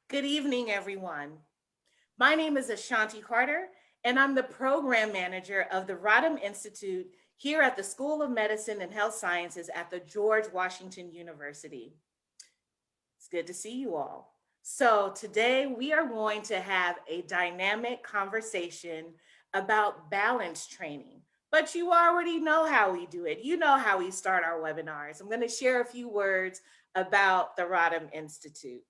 Good evening, everyone. My name is Ashanti Carter, and I'm the program manager of the Rodham Institute here at the School of Medicine and Health Sciences at the George Washington University. It's good to see you all. So, today we are going to have a dynamic conversation about balance training. But you already know how we do it. You know how we start our webinars. I'm going to share a few words about the Rodham Institute.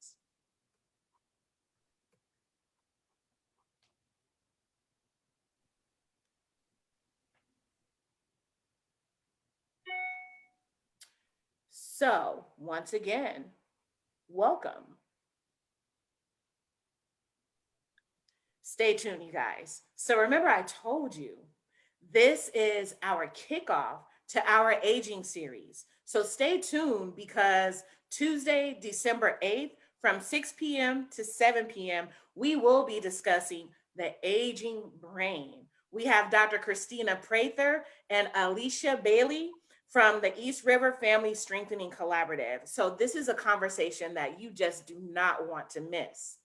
So, once again, welcome. Stay tuned, you guys. So, remember, I told you this is our kickoff to our aging series. So, stay tuned because Tuesday, December 8th, from 6 p.m. to 7 p.m., we will be discussing the aging brain. We have Dr. Christina Prather and Alicia Bailey from the East River Family Strengthening Collaborative. So, this is a conversation that you just do not want to miss.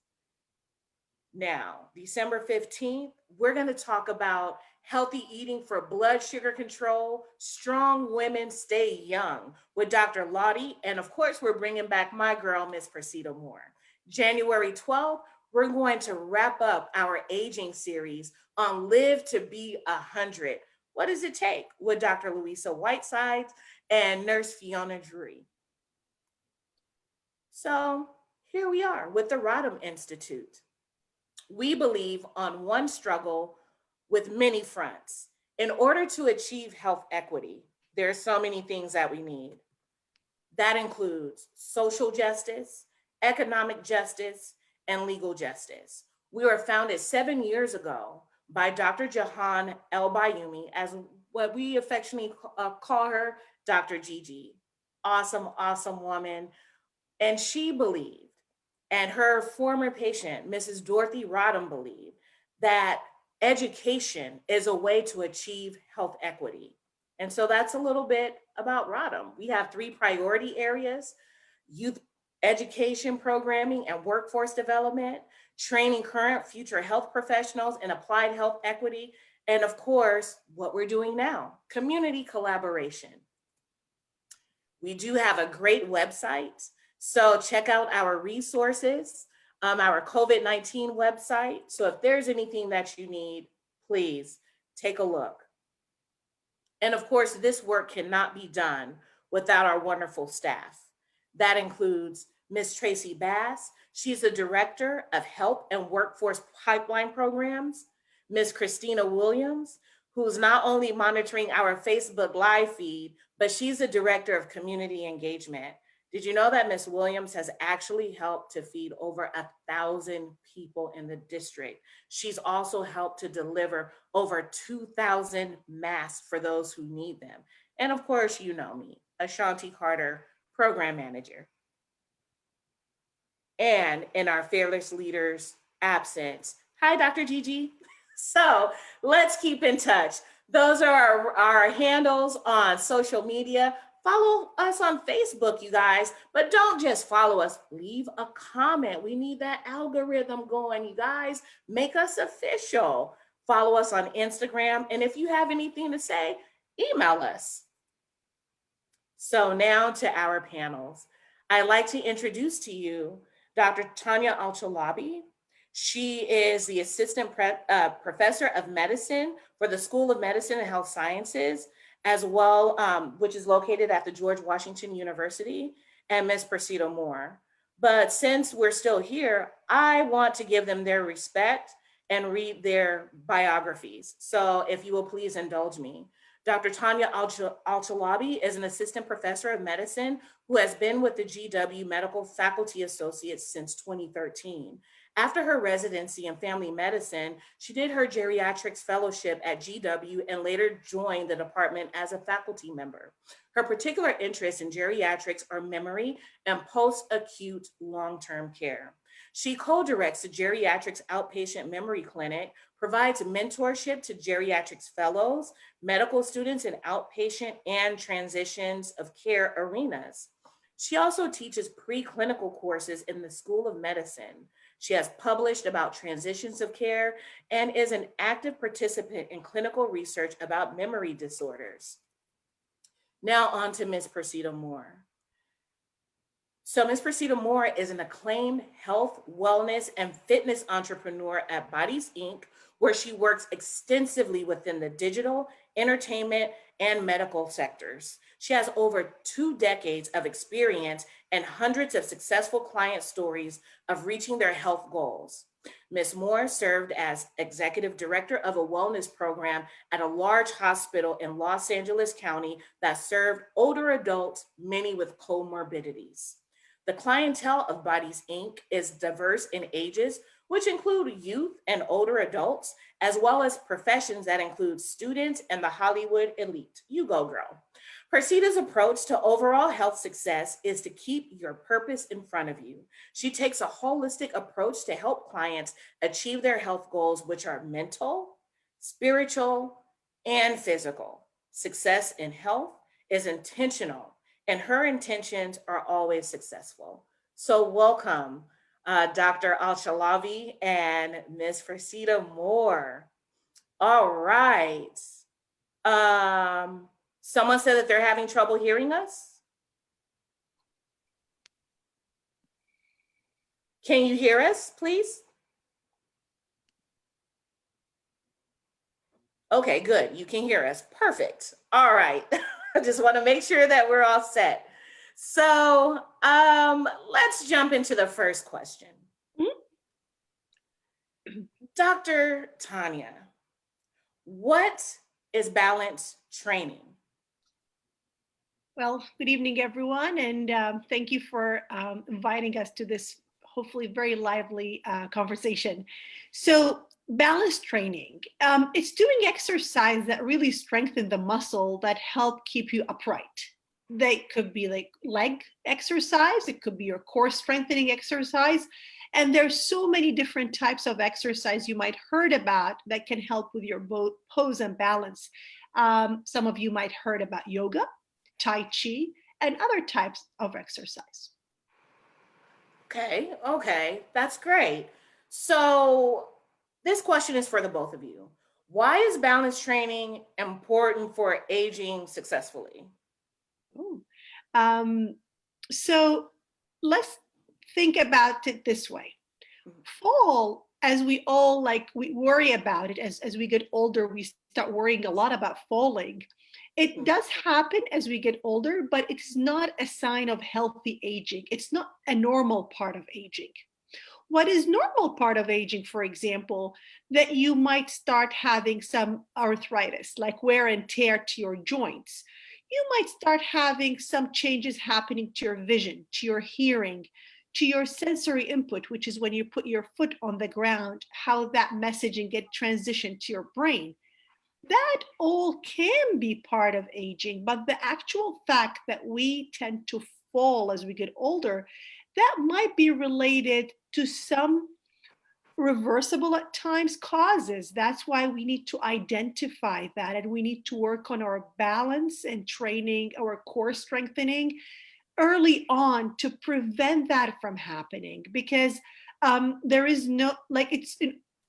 Now, December 15th, we're going to talk about healthy eating for blood sugar control, strong women stay young with Dr. Lottie. And of course, we're bringing back my girl, Miss Percita Moore. January 12th, we're going to wrap up our aging series on Live to Be 100. What does it take with Dr. Louisa Whiteside and Nurse Fiona Drury? So here we are with the Rodham Institute. We believe on one struggle with many fronts. In order to achieve health equity, there are so many things that we need. That includes social justice, economic justice, and legal justice. We were founded 7 years ago by Dr. Jahan El Bayumi, as what we affectionately call her, Dr. Gigi. Awesome, awesome woman. And she believed, and her former patient, Mrs. Dorothy Rodham, believed that education is a way to achieve health equity. And so that's a little bit about Rodham. We have three priority areas: youth education programming and workforce development, training current future health professionals in applied health equity, and of course, what we're doing now, community collaboration. We do have a great website. So check out our resources, our COVID-19 website. So if there's anything that you need, please take a look. And of course, this work cannot be done without our wonderful staff. That includes Ms. Tracy Bass. She's the Director of Health and Workforce Pipeline Programs. Ms. Christina Williams, who's not only monitoring our Facebook live feed, but she's the Director of Community Engagement. Did you know that Ms. Williams has actually helped to feed over 1,000 people in the district? She's also helped to deliver over 2,000 masks for those who need them. And of course, you know me, Ashanti Carter, Program Manager. And in our fearless leaders' absence, hi, Dr. Gigi. So let's keep in touch. Those are our handles on social media. Follow us on Facebook, you guys, but don't just follow us. Leave a comment. We need that algorithm going, you guys. Make us official. Follow us on Instagram. And if you have anything to say, email us. So now to our panels. I'd like to introduce to you Dr. Tanya Alchalabi. She is the assistant professor of medicine for the School of Medicine and Health Sciences, as well, which is located at the George Washington University, and Ms. Percita Moore. But since we're still here, I want to give them their respect and read their biographies. So if you will please indulge me. Dr. Tanya Alchalabi is an assistant professor of medicine who has been with the GW Medical Faculty Associates since 2013. After her residency in family medicine, she did her geriatrics fellowship at GW and later joined the department as a faculty member. Her particular interests in geriatrics are memory and post-acute long-term care. She co-directs the Geriatrics Outpatient Memory Clinic, provides mentorship to geriatrics fellows, medical students in outpatient and transitions of care arenas. She also teaches preclinical courses in the School of Medicine. She has published about transitions of care and is an active participant in clinical research about memory disorders. Now on to Ms. Percita Moore. So, Ms. Percita Moore is an acclaimed health, wellness, and fitness entrepreneur at Bodies Inc., where she works extensively within the digital, entertainment, and medical sectors. She has over 2 decades of experience and hundreds of successful client stories of reaching their health goals. Ms. Moore served as executive director of a wellness program at a large hospital in Los Angeles County that served older adults, many with comorbidities. The clientele of Bodies Inc. is diverse in ages, which include youth and older adults, as well as professions that include students and the Hollywood elite. You go, girl. Percita's approach to overall health success is to keep your purpose in front of you. She takes a holistic approach to help clients achieve their health goals, which are mental, spiritual, and physical. Success in health is intentional, and her intentions are always successful. So, welcome, Dr. Al-Shalavi and Miss Percita Moore. All right. Someone said that they're having trouble hearing us. Can you hear us, please? Okay, good. You can hear us. Perfect. All right. I just want to make sure that we're all set. So let's jump into the first question. Dr. Tanya, what is balance training? Well, good evening, everyone, and thank you for inviting us to this hopefully very lively conversation. So, balance training, it's doing exercise that really strengthen the muscle that help keep you upright. They could be like leg exercise, it could be your core strengthening exercise, and there's so many different types of exercise you might heard about that can help with your both pose and balance. Some of you might heard about yoga, Tai Chi, and other types of exercise. Okay, that's great. So, this question is for the both of you. Why is balance training important for aging successfully? Ooh. Um, so let's think about it this way. Fall, as we all like, we worry about it as we get older, we start worrying a lot about falling. It does happen as we get older, but it's not a sign of healthy aging. It's not a normal part of aging. What is normal part of aging, for example, that you might start having some arthritis, like wear and tear to your joints. You might start having some changes happening to your vision, to your hearing, to your sensory input, which is when you put your foot on the ground, how that messaging get transitioned to your brain. That all can be part of aging, but the actual fact that we tend to fall as we get older, that might be related to some reversible at times causes. That's why we need to identify that, and we need to work on our balance and training, our core strengthening early on to prevent that from happening, because there is no, like, it's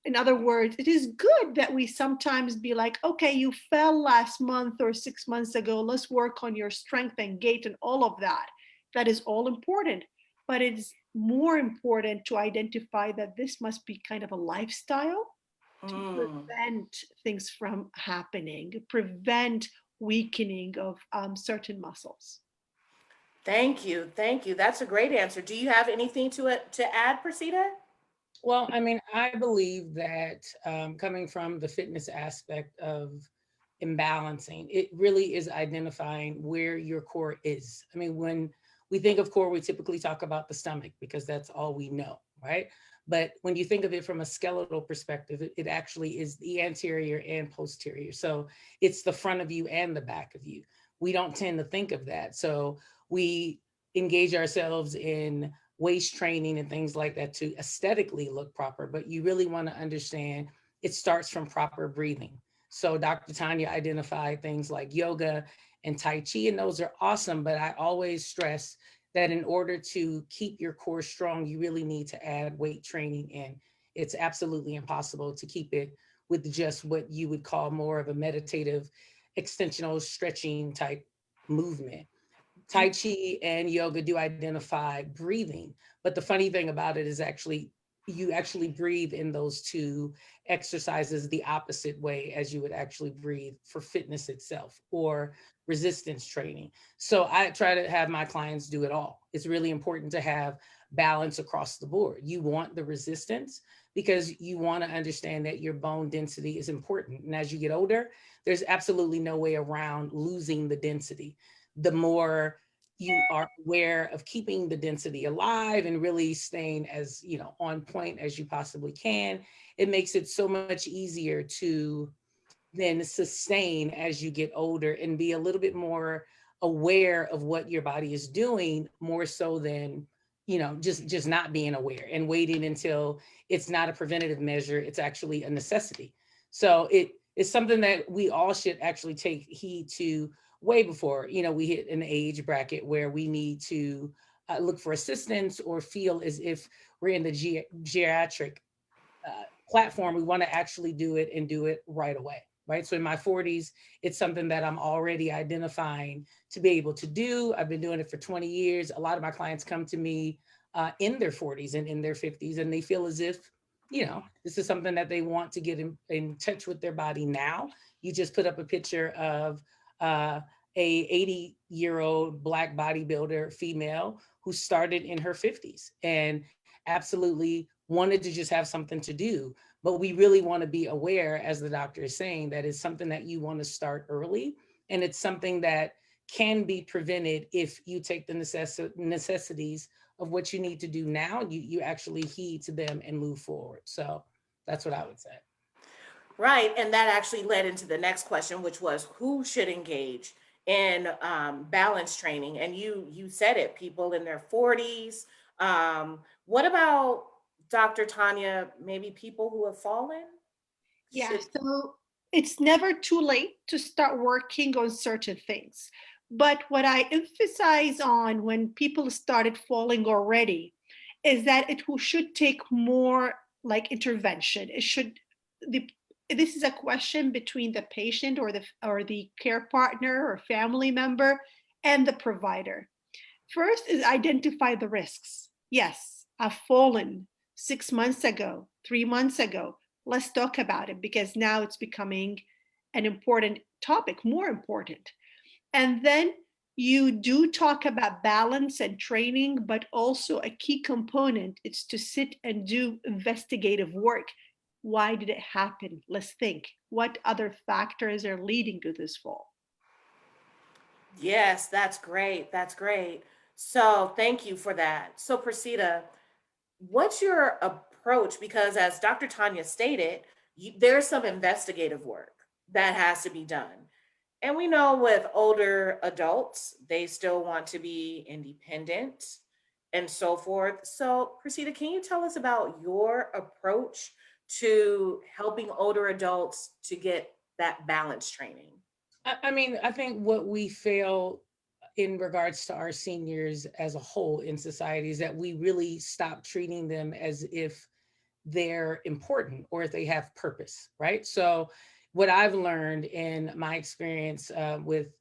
in other words, it is good that we sometimes be like, okay, you fell last month or 6 months ago, let's work on your strength and gait and all of that. That is all important, but it's more important to identify that this must be kind of a lifestyle to prevent things from happening, prevent weakening of certain muscles. Thank you. Thank you. That's a great answer. Do you have anything to add, Persita? Well, I mean, I believe that coming from the fitness aspect of imbalancing, it really is identifying where your core is. I mean, when we think of core, we typically talk about the stomach because that's all we know, right? But when you think of it from a skeletal perspective, it actually is the anterior and posterior. So it's the front of you and the back of you. We don't tend to think of that. So we engage ourselves in waist training and things like that to aesthetically look proper, but you really want to understand it starts from proper breathing. So Dr. Tanya identified things like yoga and Tai Chi, and those are awesome, but I always stress that in order to keep your core strong, you really need to add weight training in. It's absolutely impossible to keep it with just what you would call more of a meditative, extensional stretching type movement. Tai Chi and yoga do identify breathing, but the funny thing about it is actually you actually breathe in those two exercises the opposite way as you would actually breathe for fitness itself or resistance training. So I try to have my clients do it all. It's really important to have balance across the board. You want the resistance because you want to understand that your bone density is important. And as you get older, there's absolutely no way around losing the density. The more you are aware of keeping the density alive and really staying as, you know, on point as you possibly can, it makes it so much easier to then sustain as you get older and be a little bit more aware of what your body is doing, more so than, you know, just not being aware and waiting until it's not a preventative measure, it's actually a necessity. So it is something that we all should actually take heed to way before, you know, we hit an age bracket where we need to look for assistance or feel as if we're in the geriatric platform. We want to actually do it and do it right away. Right. So in my 40s, it's something that I'm already identifying to be able to do. I've been doing it for 20 years. A lot of my clients come to me in their 40s and in their 50s, and they feel as if, you know, this is something that they want to get in touch with their body now. You just put up a picture of a 80-year-old Black bodybuilder female who started in her 50s and absolutely wanted to just have something to do. But we really want to be aware, as the doctor is saying, that it's something that you want to start early. And it's something that can be prevented if you take the necessities of what you need to do now, you actually heed to them and move forward. So that's what I would say. Right. And that actually led into the next question, which was who should engage in balance training? And you said it, people in their 40s. What about Dr. Tanya, maybe people who have fallen? Yeah, Should so it's never too late to start working on certain things. But what I emphasize on when people started falling already is that should take more like intervention. It should the this is a question between the patient or the care partner or family member and the provider. First is identify the risks. Yes, I've fallen 6 months ago, 3 months ago. Let's talk about it because now it's becoming an important topic, more important. And then you do talk about balance and training, but also a key component is to sit and do investigative work. Why did it happen? Let's think. What other factors are leading to this fall? Yes, that's great. That's great. So thank you for that. So Persita, what's your approach? Because as Dr. Tanya stated, there's some investigative work that has to be done. And we know with older adults, they still want to be independent and so forth. So, Persita, can you tell us about your approach to helping older adults to get that balance training? I mean, I think what we fail in regards to our seniors as a whole in society is that we really stop treating them as if they're important or if they have purpose, right? So, what I've learned in my experience with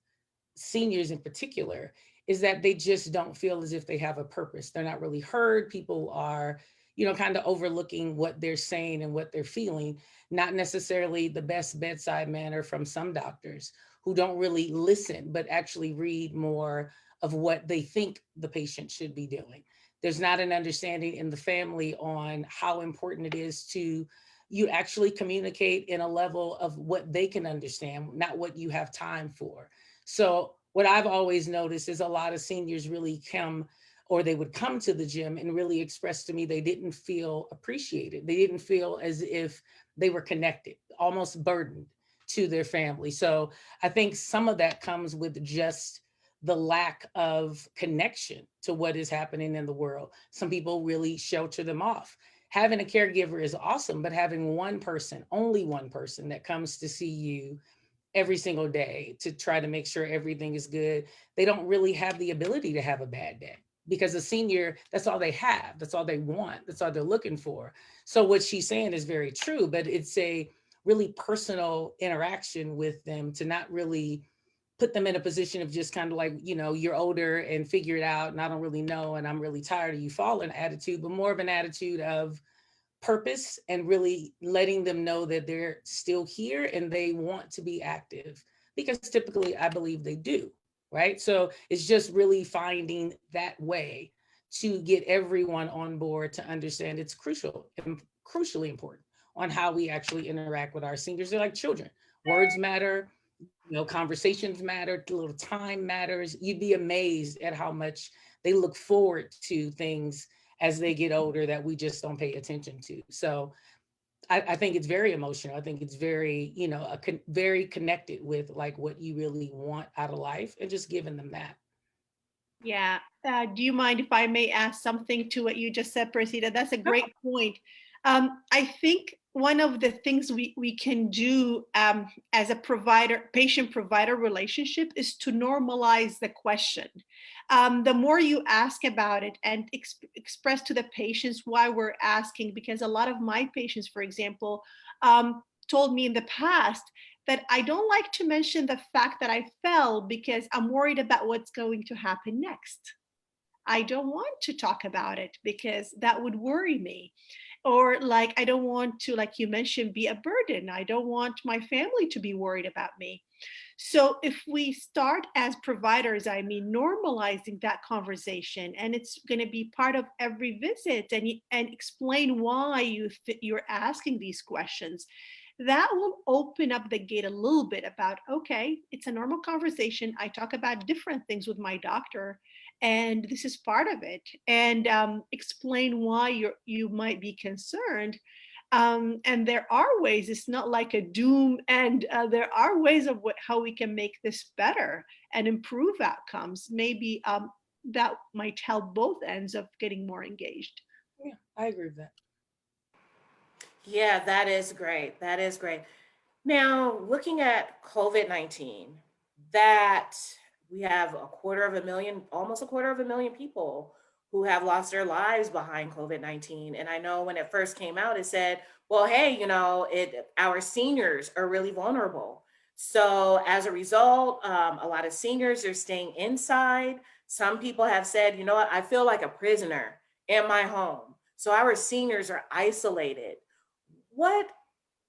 seniors in particular is that they just don't feel as if they have a purpose. They're not really heard. People are, you know, kind of overlooking what they're saying and what they're feeling, not necessarily the best bedside manner from some doctors who don't really listen, but actually read more of what they think the patient should be doing. There's not an understanding in the family on how important it is to you actually communicate in a level of what they can understand, not what you have time for. So what I've always noticed is a lot of seniors really come or they would come to the gym and really express to me they didn't feel appreciated. They didn't feel as if they were connected, almost burdened to their family. So I think some of that comes with just the lack of connection to what is happening in the world. Some people really shelter them off. Having a caregiver is awesome, but having one person, only one person that comes to see you every single day to try to make sure everything is good, they don't really have the ability to have a bad day. because a senior, that's all they have, that's all they want, that's all they're looking for. So what she's saying is very true, but it's a really personal interaction with them to not really put them in a position of just kind of like, you're older and figure it out and I don't really know and I'm really tired of you falling attitude, but more of an attitude of purpose and really letting them know that they're still here and they want to be active, because typically I believe they do, right? So it's just really finding that way to get everyone on board to understand it's crucial and crucially important on how we actually interact with our seniors. They're like children. Words matter, conversations matter, a little time matters. You'd be amazed at how much they look forward to things as they get older that we just don't pay attention to. So I think it's very emotional. I think it's very, very connected with like what you really want out of life and just giving them that. Yeah. Do you mind if I may ask something to what you just said, Percita? That's a great point. I think one of the things we can do as a patient-provider relationship is to normalize the question. The more you ask about it and express to the patients why we're asking, because a lot of my patients, for example, told me in the past that I don't like to mention the fact that I fell because I'm worried about what's going to happen next. I don't want to talk about it because that would worry me. Or like, I don't want to, like you mentioned, be a burden. I don't want my family to be worried about me. So if we start as providers, I mean, normalizing that conversation, and it's going to be part of every visit, and explain why you're asking these questions, that will open up the gate a little bit about, okay, it's a normal conversation. I talk about different things with my doctor, and this is part of it. And explain why you might be concerned. And there are ways, it's not like a doom, and there are ways of how we can make this better and improve outcomes. Maybe that might help both ends of getting more engaged. Yeah, I agree with that. Yeah, that is great. That is great. Now, looking at COVID-19, that we have a quarter of a million, almost a quarter of a million people who have lost their lives behind COVID-19. And I know when it first came out, it said, well, hey, our seniors are really vulnerable. So as a result, a lot of seniors are staying inside. Some people have said, you know what, I feel like a prisoner in my home. So our seniors are isolated. What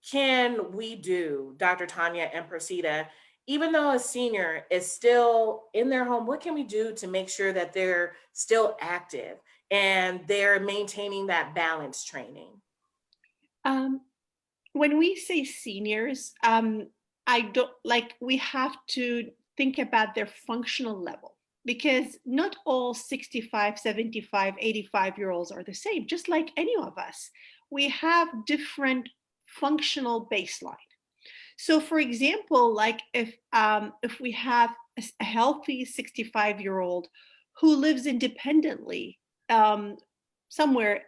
can we do, Dr. Tanya and Percita, even though a senior is still in their home, what can we do to make sure that they're still active and they're maintaining that balance training? Um, when we say seniors, I don't like, we have to think about their functional level, because not all 65, 75, 85-year-olds are the same, just like any of us. We have different functional baseline. So for example, like if we have a healthy 65-year-old who lives independently um, somewhere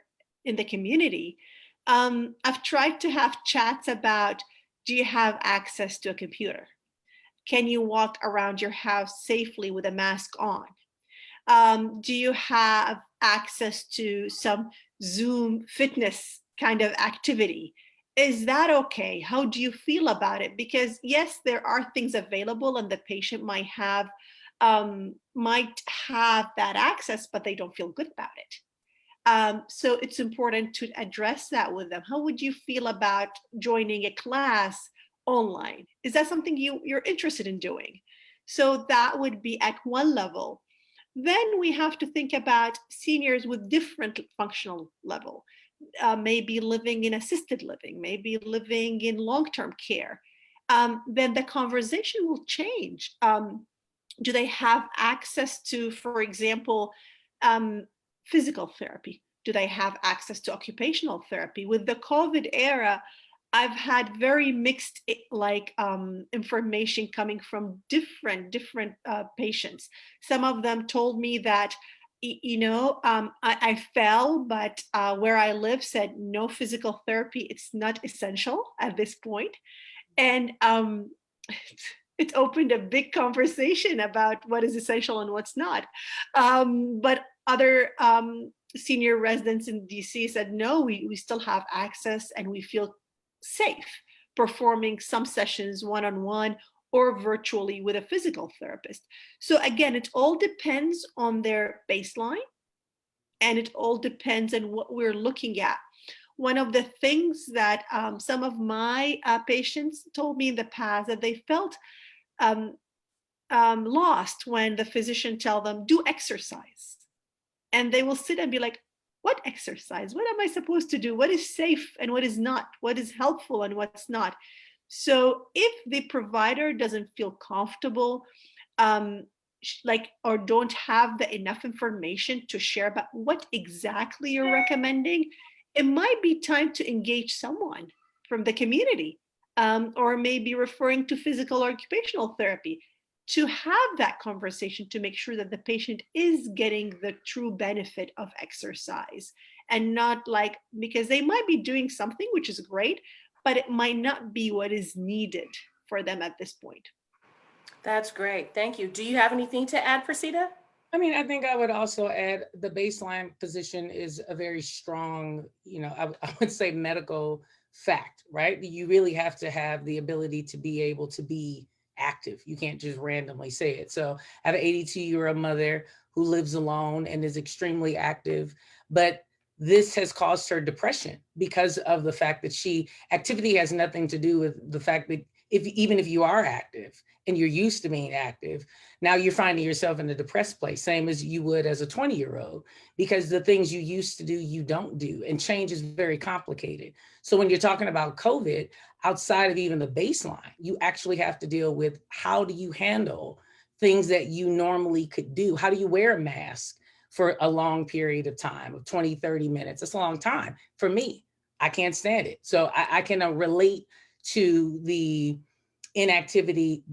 in the community, I've tried to have chats about, do you have access to a computer? Can you walk around your house safely with a mask on? Do you have access to some Zoom fitness kind of activity? Is that okay? How do you feel about it? Because yes, there are things available and the patient might have that access, but they don't feel good about it. So it's important to address that with them. How would you feel about joining a class online? Is that something you're interested in doing? So that would be at one level. Then we have to think about seniors with different functional level, maybe living in assisted living, maybe living in long-term care. Then the conversation will change. Do they have access to, for example, physical therapy? Do they have access to occupational therapy? With the COVID era, I've had very mixed information coming from different patients. Some of them told me that I fell, but where I live said no physical therapy. It's not essential at this point. And It opened a big conversation about what is essential and what's not. But other senior residents in DC said, no, we still have access and we feel safe performing some sessions one-on-one or virtually with a physical therapist. So again, it all depends on their baseline, and it all depends on what we're looking at. One of the things that some of my patients told me in the past, that they felt um, lost when the physician tell them, do exercise. And they will sit and be like, what exercise? What am I supposed to do? What is safe and what is not? What is helpful and what's not? So if the provider doesn't feel comfortable, or don't have the enough information to share about what exactly you're recommending, it might be time to engage someone from the community, or maybe referring to physical or occupational therapy to have that conversation to make sure that the patient is getting the true benefit of exercise, and not like, because they might be doing something which is great, but it might not be what is needed for them at this point. That's great. Thank you. Do you have anything to add, Percita? I mean, I think I would also add the baseline position is a very strong, I would say medical fact, right? You really have to have the ability to be able to be active. You can't just randomly say it. So I have an 82-year-old mother who lives alone and is extremely active, but this has caused her depression because of the fact that activity has nothing to do with the fact that even if you are active and you're used to being active, now you're finding yourself in a depressed place, same as you would as a 20-year-old, because the things you used to do, you don't do, and change is very complicated. So when you're talking about COVID, outside of even the baseline, you actually have to deal with, how do you handle things that you normally could do? How do you wear a mask for a long period of time of 20, 30 minutes? That's a long time. For me, I can't stand it. So I can relate to the inactivity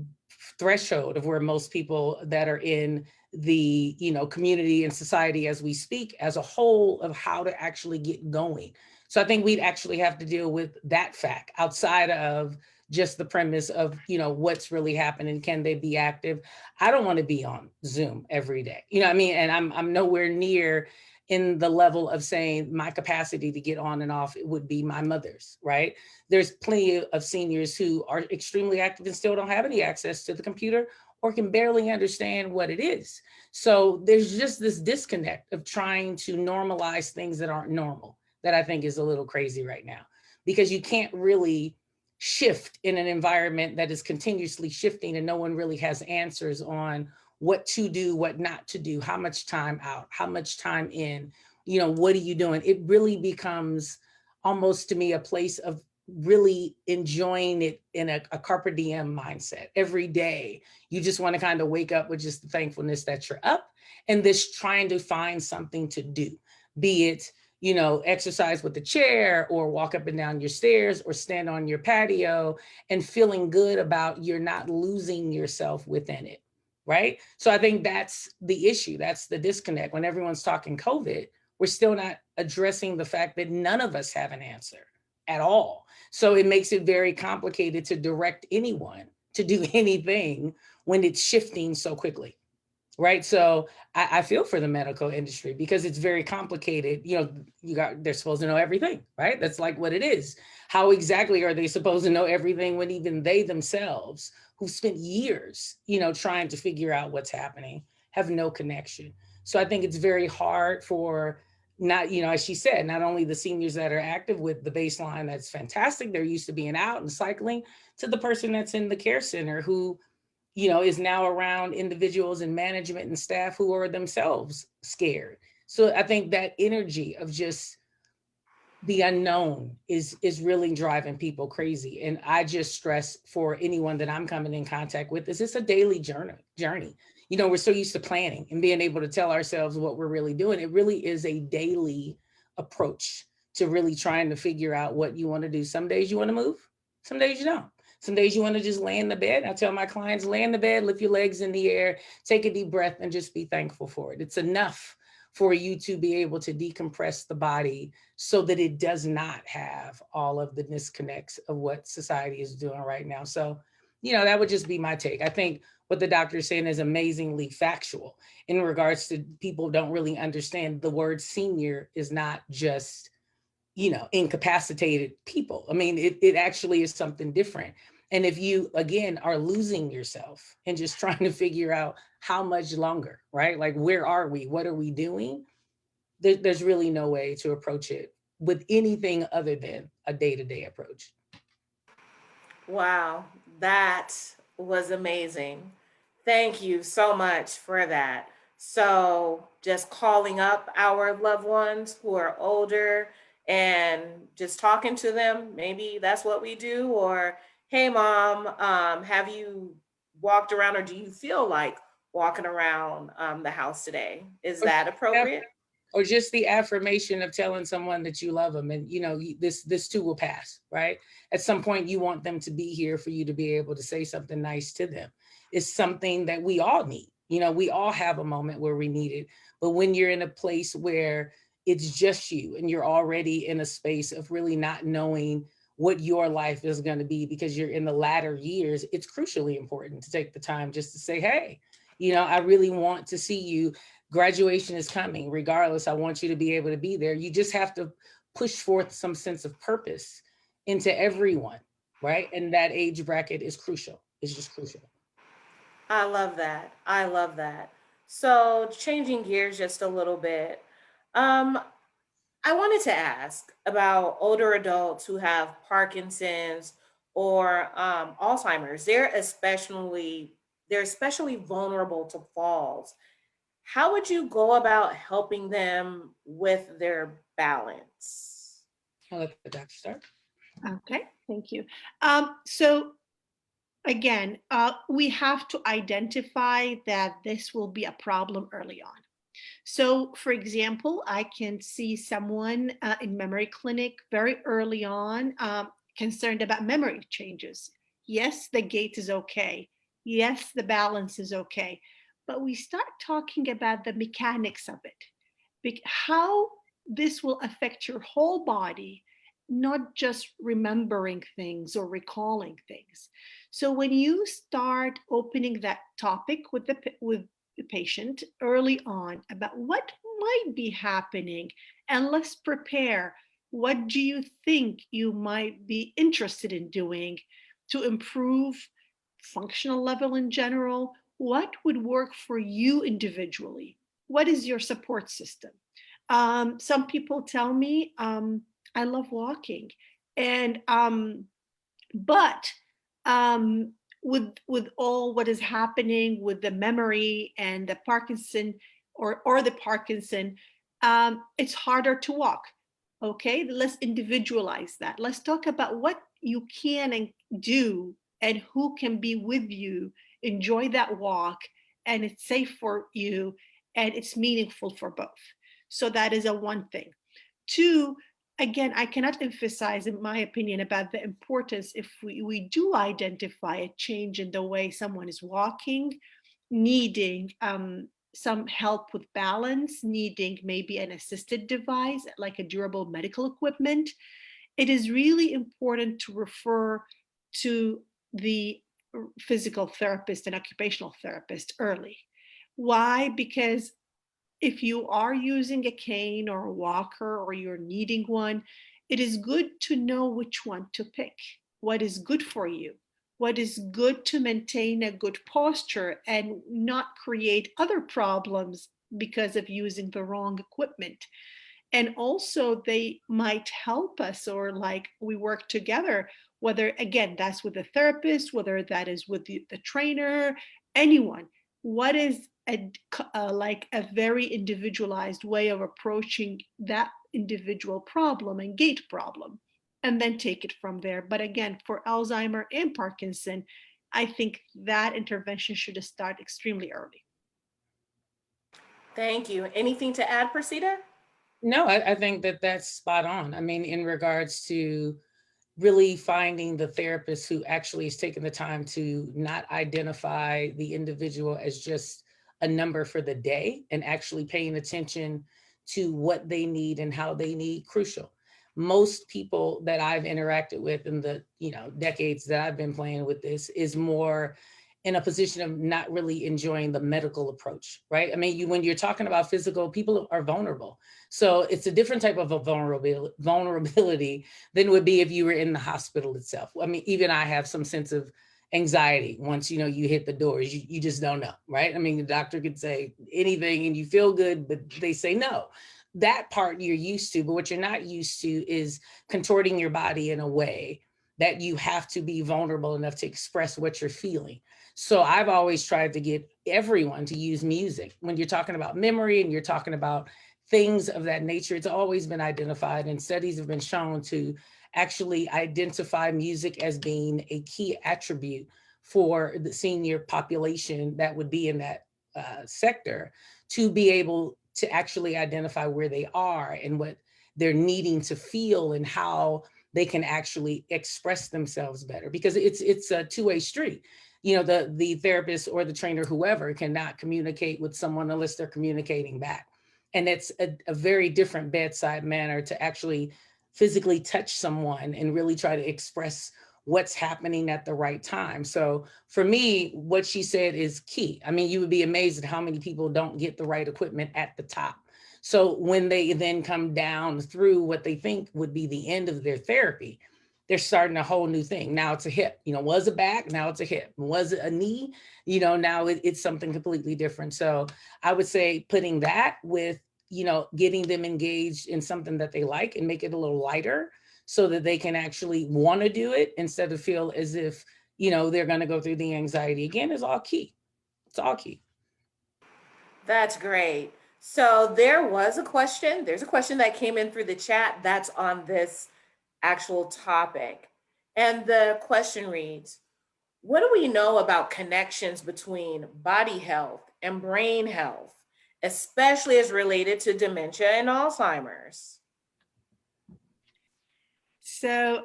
threshold of where most people that are in the community and society as we speak as a whole, of how to actually get going. So I think we'd actually have to deal with that fact outside of just the premise of what's really happening. Can they be active? I don't want to be on Zoom every day, what I mean? And I'm nowhere near in the level of saying my capacity to get on and off, it would be my mother's, right? There's plenty of seniors who are extremely active and still don't have any access to the computer or can barely understand what it is. So there's just this disconnect of trying to normalize things that aren't normal, that I think is a little crazy right now, because you can't really shift in an environment that is continuously shifting and no one really has answers on what to do, what not to do, how much time out, how much time in, what are you doing? It really becomes almost to me a place of really enjoying it in a carpe diem mindset. Every day, you just want to kind of wake up with just the thankfulness that you're up and this trying to find something to do, be it, exercise with the chair or walk up and down your stairs or stand on your patio, and feeling good about you're not losing yourself within it. Right. So I think that's the issue. That's the disconnect. When everyone's talking COVID, we're still not addressing the fact that none of us have an answer at all. So it makes it very complicated to direct anyone to do anything when it's shifting so quickly. Right. So I feel for the medical industry because it's very complicated. They're supposed to know everything. Right. That's like what it is. How exactly are they supposed to know everything when even they themselves, who spent years, trying to figure out what's happening, have no connection? So I think it's very hard for not, as she said, not only the seniors that are active with the baseline, that's fantastic, they're used to being out and cycling, to the person that's in the care center who, is now around individuals in management and staff who are themselves scared. So I think that energy of just the unknown is really driving people crazy. And I just stress for anyone that I'm coming in contact with, is it's a daily journey. We're so used to planning and being able to tell ourselves what we're really doing. It really is a daily approach to really trying to figure out what you want to do. Some days you want to move, some days you don't. Some days you want to just lay in the bed. I tell my clients, lay in the bed, lift your legs in the air, take a deep breath, and just be thankful for it. It's enough for you to be able to decompress the body so that it does not have all of the disconnects of what society is doing right now. So That would just be my take. I think what the doctor is saying is amazingly factual in regards to people don't really understand the word senior is not just, incapacitated people. I mean, it actually is something different. And if you, again, are losing yourself and just trying to figure out how much longer, right? Like, where are we? What are we doing? There's really no way to approach it with anything other than a day-to-day approach. Wow, that was amazing. Thank you so much for that. So, just calling up our loved ones who are older and just talking to them, maybe that's what we do. Or, hey, mom, have you walked around or do you feel like walking around the house today? Is Or that appropriate? or just the affirmation of telling someone that you love them, and this too will pass, right? At some point you want them to be here for you to be able to say something nice to them. It's something that we all need. We all have a moment where we need it, but when you're in a place where it's just you and you're already in a space of really not knowing what your life is going to be because you're in the latter years, it's crucially important to take the time just to say, hey, I really want to see you. Graduation is coming. Regardless, I want you to be able to be there. You just have to push forth some sense of purpose into everyone, right? And that age bracket is crucial. It's just crucial. I love that. I love that. So, changing gears just a little bit. Um, I wanted to ask about older adults who have Parkinson's or Alzheimer's. They're especially vulnerable to falls. How would you go about helping them with their balance? I'll let the doctor start. Okay, thank you. So again, we have to identify that this will be a problem early on. So, for example, I can see someone in memory clinic very early on concerned about memory changes. Yes, the gait is okay. Yes, the balance is okay. But we start talking about the mechanics of it, how this will affect your whole body, not just remembering things or recalling things. So when you start opening that topic with the patient early on about what might be happening, and let's prepare, what do you think you might be interested in doing to improve functional level in general? What would work for you individually? What is your support system? Some people tell me, I love walking, and but with all what is happening with the memory and the Parkinson, or the Parkinson, it's harder to walk. Okay, let's individualize that. Let's talk about what you can and do, and who can be with you. Enjoy that walk, and it's safe for you, and it's meaningful for both. So that is a one thing. Two, again, I cannot emphasize, in my opinion, about the importance, if we do identify a change in the way someone is walking, needing some help with balance, needing maybe an assisted device like a durable medical equipment, it is really important to refer to the physical therapist and occupational therapist early. Why? Because if you are using a cane or a walker, or you're needing one, it is good to know which one to pick. What is good for you? What is good to maintain a good posture and not create other problems because of using the wrong equipment? And also, they might help us, or like we work together, whether again that's with the therapist, whether that is with the trainer, anyone. What is like a very individualized way of approaching that individual problem and gait problem, and then take it from there. But again, for Alzheimer and Parkinson, I think that intervention should start extremely early. Thank you. Anything to add, Persita? No, I think that that's spot on. I mean, in regards to really finding the therapist who actually is taking the time to not identify the individual as just a number for the day, and actually paying attention to what they need and how they need, crucial. most people that I've interacted with in the, decades that I've been playing with this is more in a position of not really enjoying the medical approach, right? I mean, when you're talking about physical, people are vulnerable. So it's a different type of a vulnerability than would be if you were in the hospital itself. I mean, even I have some sense of anxiety once, you hit the doors, you just don't know, right? I mean, the doctor could say anything and you feel good, but they say no. That part you're used to, but what you're not used to is contorting your body in a way that you have to be vulnerable enough to express what you're feeling. So I've always tried to get everyone to use music. When you're talking about memory and you're talking about things of that nature, it's always been identified, and studies have been shown to actually identify music as being a key attribute for the senior population that would be in that sector, to be able to actually identify where they are and what they're needing to feel and how they can actually express themselves better, because it's a two-way street. The therapist or the trainer, whoever, cannot communicate with someone unless they're communicating back. And it's a very different bedside manner to actually physically touch someone and really try to express what's happening at the right time. So for me, what she said is key. I mean, you would be amazed at how many people don't get the right equipment at the top. So when they then come down through what they think would be the end of their therapy, they're starting a whole new thing. Now it's a hip, was a back, now it's a hip. Was it a knee? Now it's something completely different. So I would say putting that with, getting them engaged in something that they like and make it a little lighter so that they can actually want to do it instead of feel as if, they're going to go through the anxiety again, is all key. It's all key. That's great. So there's a question that came in through the chat that's on this actual topic. And the question reads, what do we know about connections between body health and brain health, especially as related to dementia and Alzheimer's? So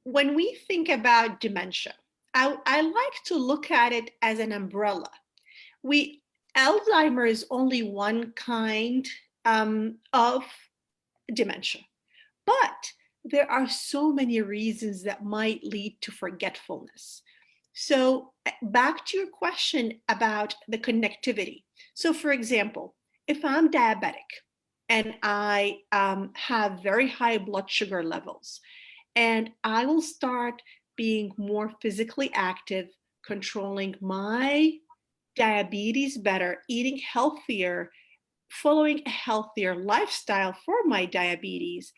when we think about dementia, I like to look at it as an umbrella. Alzheimer's is only one kind of dementia, but there are so many reasons that might lead to forgetfulness. So back to your question about the connectivity. So for example, if I'm diabetic and I have very high blood sugar levels, and I will start being more physically active, controlling my diabetes better, eating healthier, following a healthier lifestyle for my diabetes,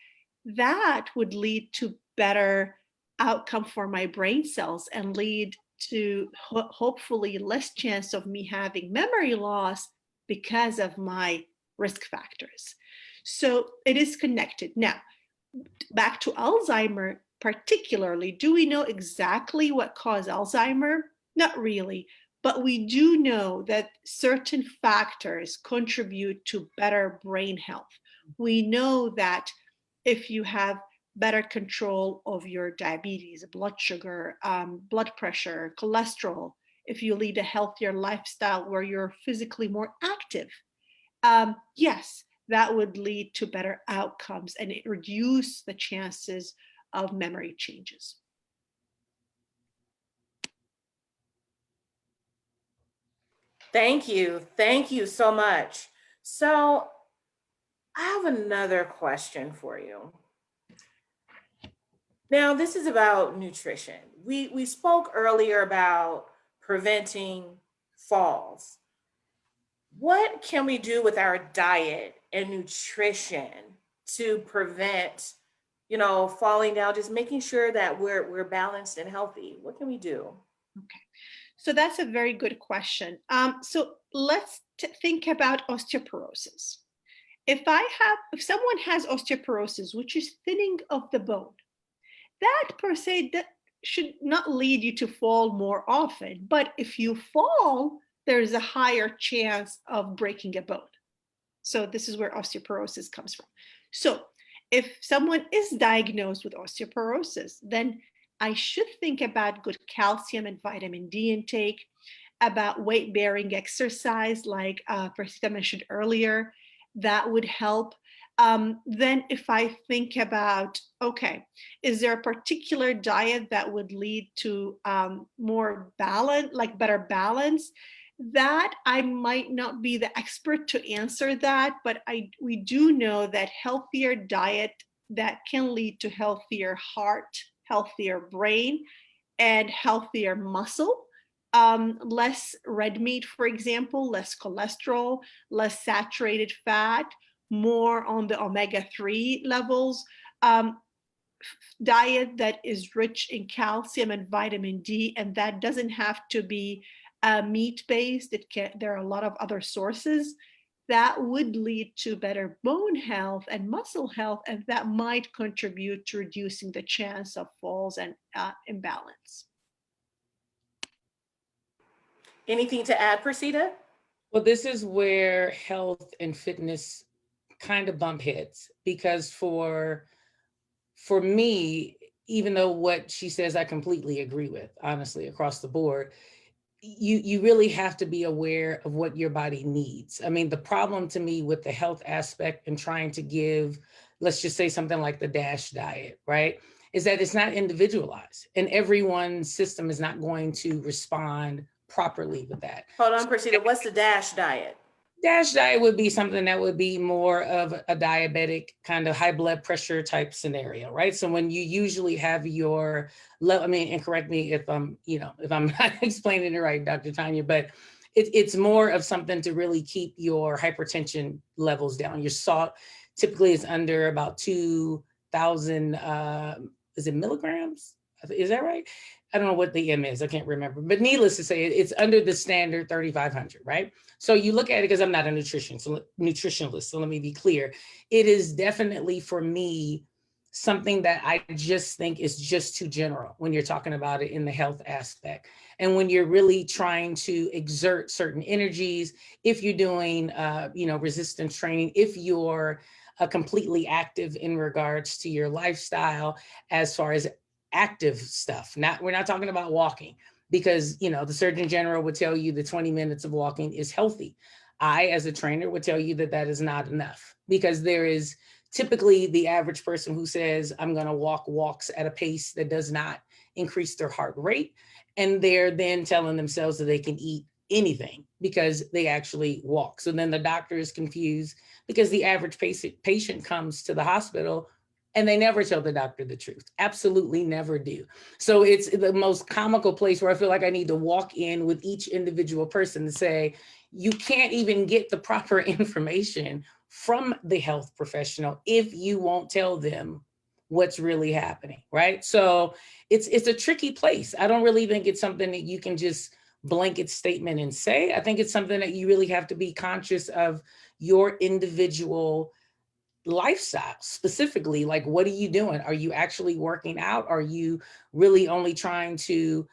that would lead to better outcome for my brain cells and lead to hopefully less chance of me having memory loss because of my risk factors. So it is connected. Now, back to Alzheimer particularly, do we know exactly what caused Alzheimer? Not really, but we do know that certain factors contribute to better brain health. We know that if you have better control of your diabetes, blood sugar, blood pressure, cholesterol, if you lead a healthier lifestyle where you're physically more active, yes, that would lead to better outcomes and it reduce the chances of memory changes. Thank you. Thank you so much. So I have another question for you. Now, this is about nutrition. We spoke earlier about preventing falls. What can we do with our diet and nutrition to prevent, falling down, just making sure that we're balanced and healthy? What can we do? Okay, so that's a very good question. So let's think about osteoporosis. If someone has osteoporosis, which is thinning of the bone, that per se that should not lead you to fall more often. But if you fall, there's a higher chance of breaking a bone. So this is where osteoporosis comes from. So if someone is diagnosed with osteoporosis, then I should think about good calcium and vitamin D intake, about weight-bearing exercise like Percita mentioned earlier. That would help. Then if I think about, okay, is there a particular diet that would lead to more balance, like better balance? That I might not be the expert to answer that, but we do know that healthier diet that can lead to healthier heart, healthier brain, and healthier muscle. Less red meat, for example, less cholesterol, less saturated fat, more on the omega-3 levels. Diet that is rich in calcium and vitamin D, and that doesn't have to be meat-based. There are a lot of other sources that would lead to better bone health and muscle health, and that might contribute to reducing the chance of falls and imbalance. Anything to add, Percita? Well, this is where health and fitness kind of bump heads, because for me, even though what she says I completely agree with, honestly, across the board, you really have to be aware of what your body needs. I mean, the problem to me with the health aspect and trying to give, let's just say something like the DASH diet, right, is that it's not individualized, and everyone's system is not going to respond properly with that. Hold on, Percita. What's the DASH diet? DASH diet would be something that would be more of a diabetic kind of high blood pressure type scenario, right? So when you usually have your level, I mean, and correct me if I'm, if I'm not explaining it right, Dr. Tanya, but it's more of something to really keep your hypertension levels down. Your salt typically is under about 2,000, is it milligrams? Is that right? I don't know what the M is. I can't remember. But needless to say, it's under the standard 3,500, right? So you look at it, because I'm not a nutritionalist, so let me be clear. It is definitely, for me, something that I just think is just too general when you're talking about it in the health aspect. And when you're really trying to exert certain energies, if you're doing, resistance training, if you're completely active in regards to your lifestyle, as far as active stuff, we're not talking about walking, because, the Surgeon General would tell you the 20 minutes of walking is healthy. I, as a trainer, would tell you that that is not enough, because there is typically the average person who says, I'm going to walk walks at a pace that does not increase their heart rate. And they're then telling themselves that they can eat anything because they actually walk. So then the doctor is confused, because the average patient comes to the hospital and they never tell the doctor the truth. Absolutely never do. So it's the most comical place where I feel like I need to walk in with each individual person to say, you can't even get the proper information from the health professional if you won't tell them what's really happening, right? So it's a tricky place. I don't really think it's something that you can just blanket statement and say. I think it's something that you really have to be conscious of your individual lifestyle. Specifically, like, what are you doing? Are you actually working out? Are you really only trying to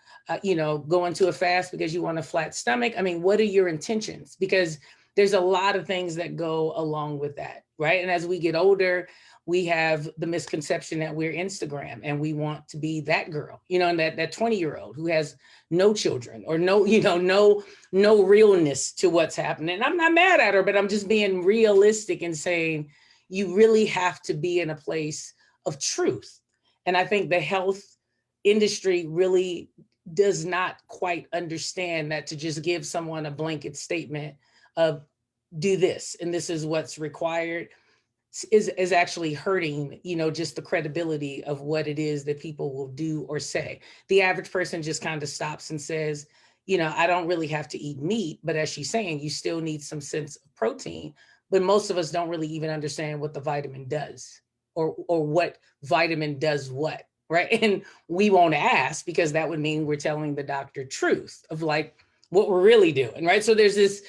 go into a fast because you want a flat stomach? I mean, what are your intentions? Because there's a lot of things that go along with that, right? And as we get older, we have the misconception that we're Instagram and we want to be that girl, and that 20-year-old who has no children or no realness to what's happening. And I'm not mad at her, but I'm just being realistic and saying, you really have to be in a place of truth. And I think the health industry really does not quite understand that, to just give someone a blanket statement of do this and this is what's required is actually hurting, just the credibility of what it is that people will do or say. The average person just kind of stops and says, I don't really have to eat meat, but as she's saying, you still need some sense of protein. But most of us don't really even understand what the vitamin does or what vitamin does what, right? And we won't ask, because that would mean we're telling the doctor truth of like what we're really doing, right? So there's this,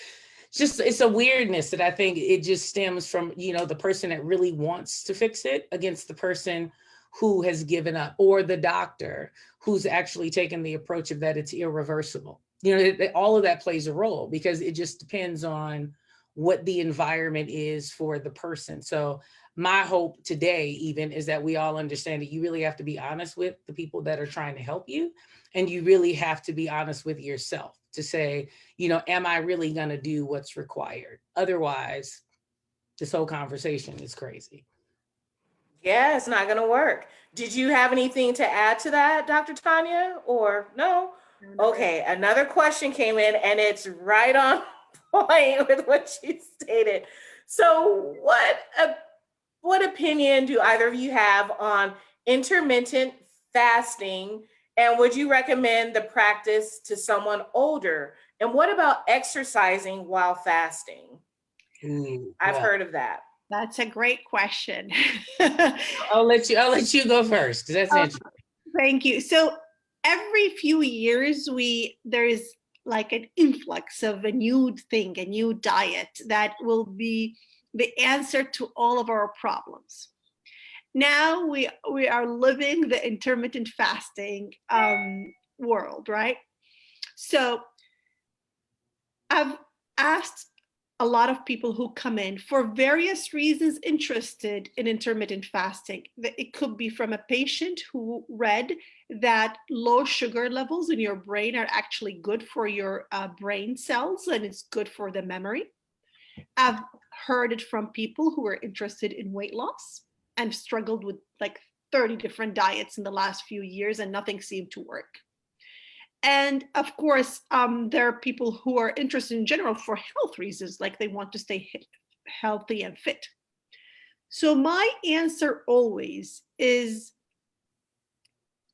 it's a weirdness that I think it just stems from, the person that really wants to fix it against the person who has given up, or the doctor who's actually taken the approach of that it's irreversible. All of that plays a role, because it just depends on what the environment is for the person. So my hope today even is that we all understand that you really have to be honest with the people that are trying to help you. And you really have to be honest with yourself to say, am I really going to do what's required? Otherwise, this whole conversation is crazy. Yeah, it's not going to work. Did you have anything to add to that, Dr. Tanya, or no? Okay, another question came in and it's right on point with what you stated. So what opinion do either of you have on intermittent fasting, and would you recommend the practice to someone older? And what about exercising while fasting? Ooh, I've well, heard of that. That's a great question. I'll let you go first because that's interesting. Thank you. So every few years, there is like an influx of a new thing, a new diet that will be the answer to all of our problems. Now we are living the intermittent fasting world, right? So I've asked a lot of people who come in for various reasons interested in intermittent fasting. It could be from a patient who read that low sugar levels in your brain are actually good for your brain cells and it's good for the memory. I've heard it from people who are interested in weight loss and struggled with like 30 different diets in the last few years and nothing seemed to work. And of course, there are people who are interested in general for health reasons, like they want to stay healthy and fit. So my answer always is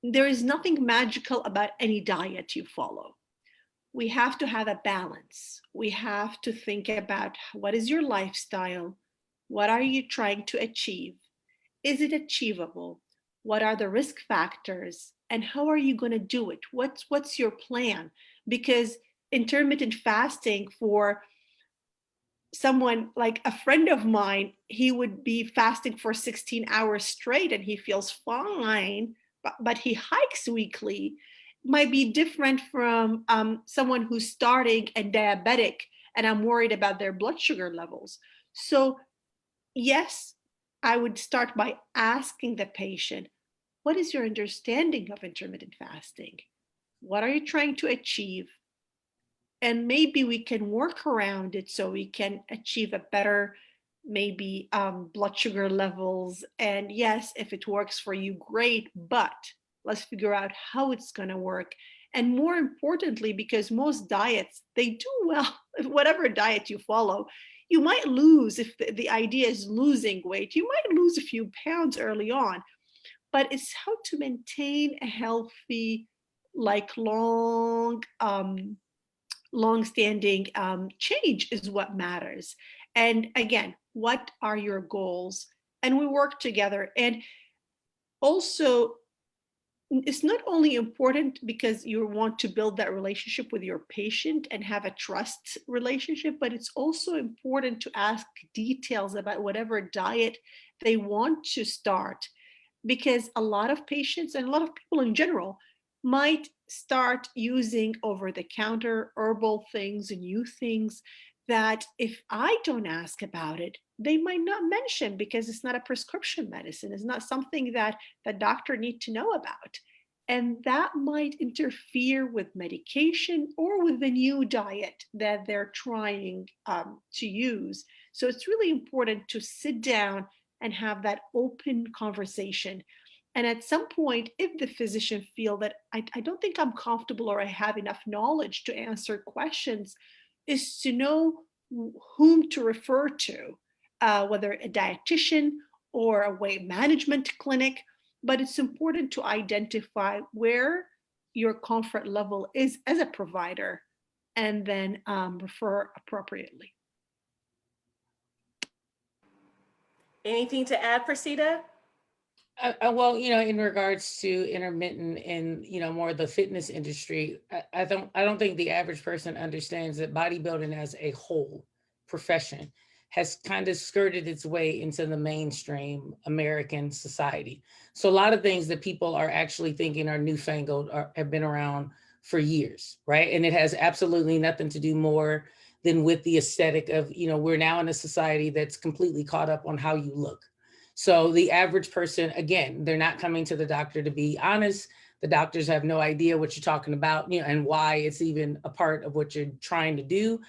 there is nothing magical about any diet you follow. We have to have a balance. We have to think about what is your lifestyle? What are you trying to achieve? Is it achievable? What are the risk factors? And how are you going to do it? What's your plan? Because intermittent fasting for someone like a friend of mine, he would be fasting for 16 hours straight and he feels fine, but he hikes weekly. Might be different from someone who's starting and diabetic and I'm worried about their blood sugar levels. So yes, I would start by asking the patient, what is your understanding of intermittent fasting? What are you trying to achieve? And maybe we can work around it so we can achieve a better, maybe blood sugar levels. And yes, if it works for you, great, but let's figure out how it's going to work. And more importantly, because most diets, they do well, whatever diet you follow, you might lose, if the idea is losing weight, you might lose a few pounds early on, but it's how to maintain a healthy, like long-standing change is what matters. And again, what are your goals? And we work together. And also, it's not only important because you want to build that relationship with your patient and have a trust relationship, but it's also important to ask details about whatever diet they want to start, because a lot of patients and a lot of people in general might start using over-the-counter herbal things and new things that if I don't ask about it, they might not mention because it's not a prescription medicine. It's not something that the doctor need to know about. And that might interfere with medication or with the new diet that they're trying to use. So it's really important to sit down and have that open conversation. And at some point, if the physician feel that I don't think I'm comfortable or I have enough knowledge to answer questions, is to know whom to refer to, whether a dietitian or a weight management clinic. But it's important to identify where your comfort level is as a provider and then refer appropriately. Anything to add, Percita? Well, in regards to intermittent and more the fitness industry, I don't think the average person understands that bodybuilding as a whole profession has kind of skirted its way into the mainstream American society. So a lot of things that people are actually thinking are newfangled have been around for years, right? And it has absolutely nothing to do more than with the aesthetic of, we're now in a society that's completely caught up on how you look. So the average person, again, they're not coming to the doctor to be honest. The doctors have no idea what you're talking about, and why it's even a part of what you're trying to do.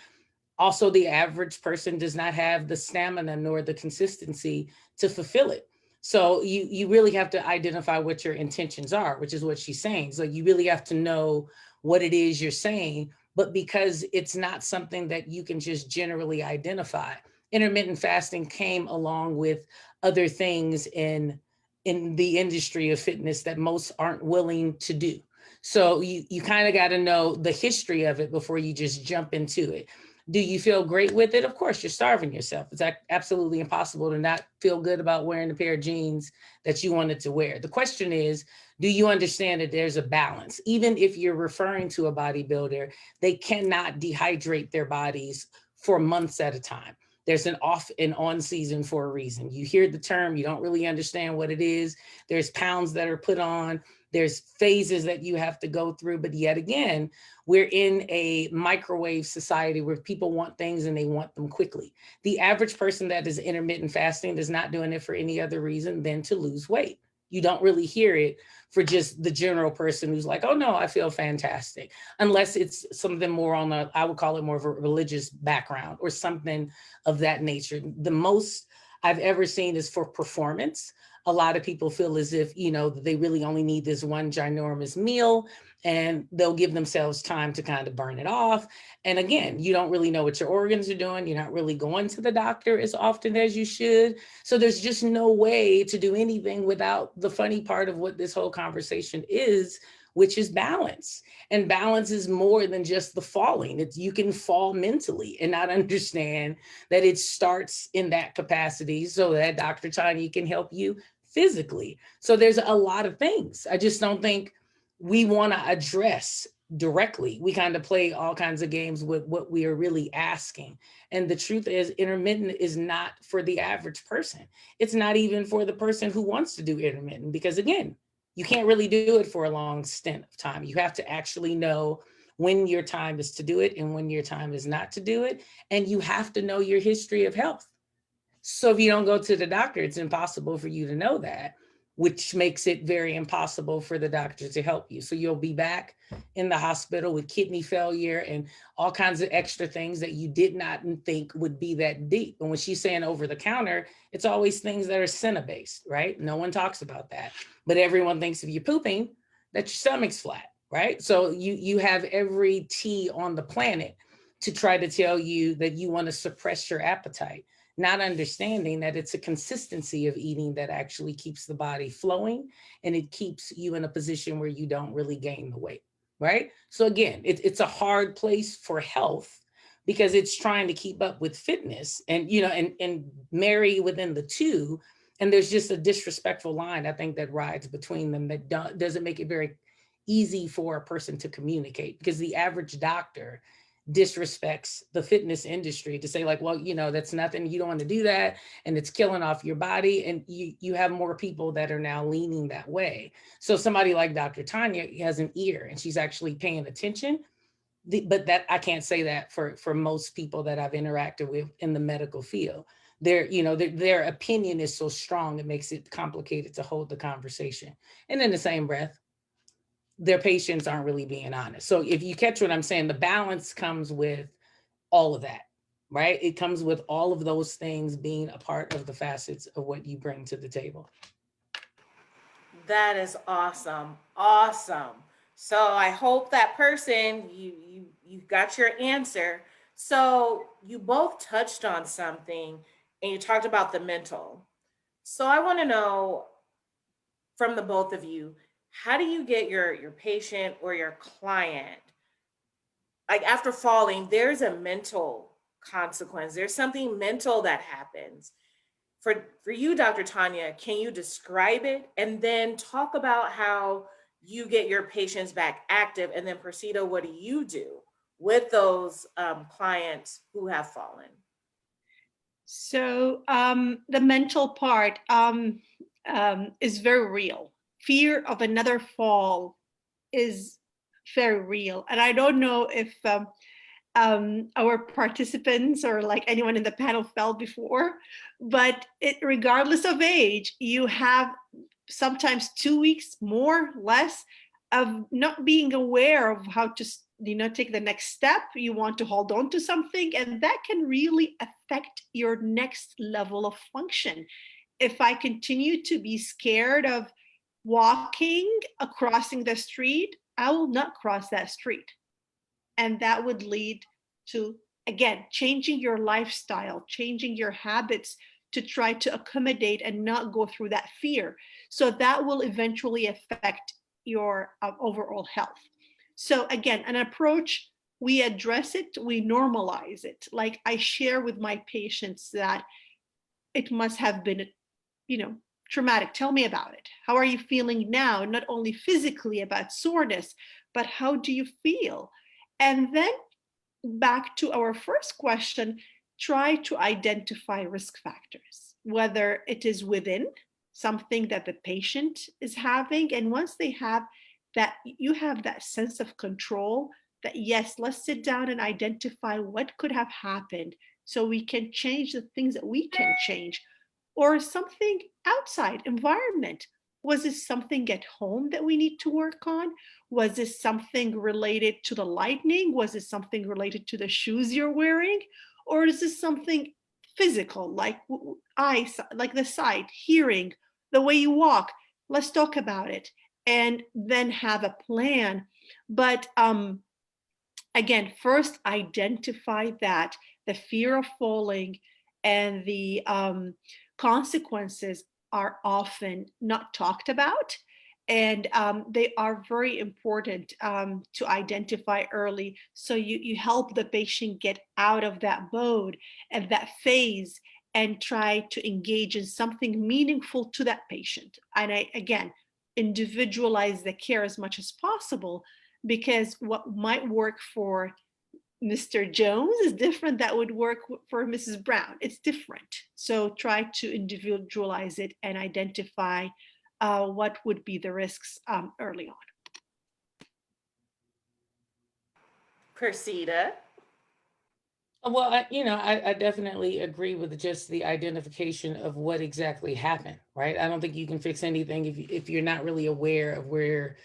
Also, the average person does not have the stamina nor the consistency to fulfill it. So you really have to identify what your intentions are, which is what she's saying. So you really have to know what it is you're saying, but because it's not something that you can just generally identify. Intermittent fasting came along with other things in the industry of fitness that most aren't willing to do. So you kind of got to know the history of it before you just jump into it. Do you feel great with it? Of course, you're starving yourself. It's absolutely impossible to not feel good about wearing a pair of jeans that you wanted to wear. The question is, do you understand that there's a balance? Even if you're referring to a bodybuilder, they cannot dehydrate their bodies for months at a time. There's an off and on season for a reason. You hear the term, you don't really understand what it is. There's pounds that are put on. There's phases that you have to go through. But yet again, we're in a microwave society where people want things and they want them quickly. The average person that is intermittent fasting is not doing it for any other reason than to lose weight. You don't really hear it for just the general person who's like, oh no, I feel fantastic. Unless it's something more on a, I would call it more of a religious background or something of that nature. The most I've ever seen is for performance. A lot of people feel as if, you know, they really only need this one ginormous meal and they'll give themselves time to kind of burn it off. And again, you don't really know what your organs are doing. You're not really going to the doctor as often as you should. So there's just no way to do anything without the funny part of what this whole conversation is, which is balance. And balance is more than just the falling. It's, you can fall mentally and not understand that it starts in that capacity so that Dr. Tanya can help you physically. So there's a lot of things. I just don't think we want to address directly. We kind of play all kinds of games with what we are really asking. And the truth is, intermittent is not for the average person. It's not even for the person who wants to do intermittent, because again, you can't really do it for a long stint of time. You have to actually know when your time is to do it and when your time is not to do it. And you have to know your history of health. So if you don't go to the doctor, it's impossible for you to know that, which makes it very impossible for the doctor to help you. So you'll be back in the hospital with kidney failure and all kinds of extra things that you did not think would be that deep. And when she's saying over the counter, it's always things that are Senna-based, right? No one talks about that. But everyone thinks if you're pooping, that your stomach's flat, right? So you have every tea on the planet to try to tell you that you want to suppress your appetite, not understanding that it's a consistency of eating that actually keeps the body flowing and it keeps you in a position where you don't really gain the weight, right? So again, it's a hard place for health because it's trying to keep up with fitness and, you know, and marry within the two. And there's just a disrespectful line, I think, that rides between them that doesn't make it very easy for a person to communicate, because the average doctor disrespects the fitness industry to say like, well, you know, that's nothing, you don't want to do that, and it's killing off your body. And you have more people that are now leaning that way. So somebody like Dr. Tanya has an ear and she's actually paying attention. But that, I can't say that for most people that I've interacted with in the medical field. Their opinion is so strong, it makes it complicated to hold the conversation. And in the same breath, their patients aren't really being honest. So if you catch what I'm saying, the balance comes with all of that, right? It comes with all of those things being a part of the facets of what you bring to the table. That is awesome. Awesome. So I hope that person, you got your answer. So you both touched on something and you talked about the mental. So I want to know from the both of you, how do you get your patient or your client, like after falling, there's a mental consequence. There's something mental that happens. For you, Dr. Tanya, can you describe it and then talk about how you get your patients back active? And then Percita, what do you do with those clients who have fallen? So the mental part is very real. Fear of another fall is very real. And I don't know if our participants or like anyone in the panel fell before, but regardless of age, you have sometimes 2 weeks, more, less, of not being aware of how to take the next step. You want to hold on to something, and that can really affect your next level of function. If I continue to be scared of walking, crossing the street, I will not cross that street. And that would lead to, again, changing your lifestyle, changing your habits to try to accommodate and not go through that fear. So that will eventually affect your overall health. So again, an approach, we address it, we normalize it. Like I share with my patients that it must have been, traumatic. Tell me about it. How are you feeling now? Not only physically about soreness, but how do you feel? And then back to our first question, try to identify risk factors, whether it is within something that the patient is having. And once they have that, you have that sense of control that, yes, let's sit down and identify what could have happened so we can change the things that we can change, or something outside environment. Was this something at home that we need to work on? Was this something related to the lighting? Was this something related to the shoes you're wearing? Or is this something physical, like eyes, like the sight, hearing, the way you walk? Let's talk about it and then have a plan. But again, first identify that the fear of falling and the consequences are often not talked about. And they are very important to identify early. So you help the patient get out of that mode and that phase and try to engage in something meaningful to that patient. And again, individualize the care as much as possible, because what might work for Mr. Jones is different that would work for Mrs. Brown. It's different. So try to individualize it and identify what would be the risks early on. Percita. Well, I definitely agree with just the identification of what exactly happened, right? I don't think you can fix anything if you're not really aware of where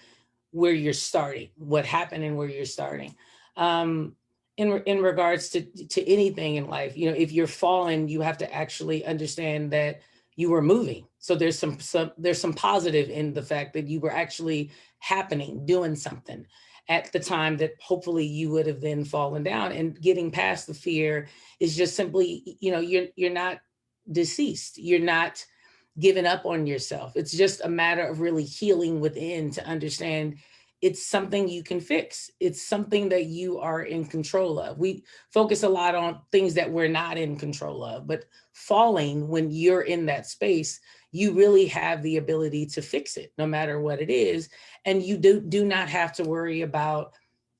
you're starting, what happened and where you're starting. In regards to anything in life, if you're falling, you have to actually understand that you were moving. So there's some positive in the fact that you were actually happening, doing something at the time that hopefully you would have then fallen down. And getting past the fear is just simply, you're not deceased. You're not giving up on yourself. It's just a matter of really healing within to understand it's something you can fix. It's something that you are in control of. We focus a lot on things that we're not in control of, but falling, when you're in that space, you really have the ability to fix it no matter what it is. And you do not have to worry about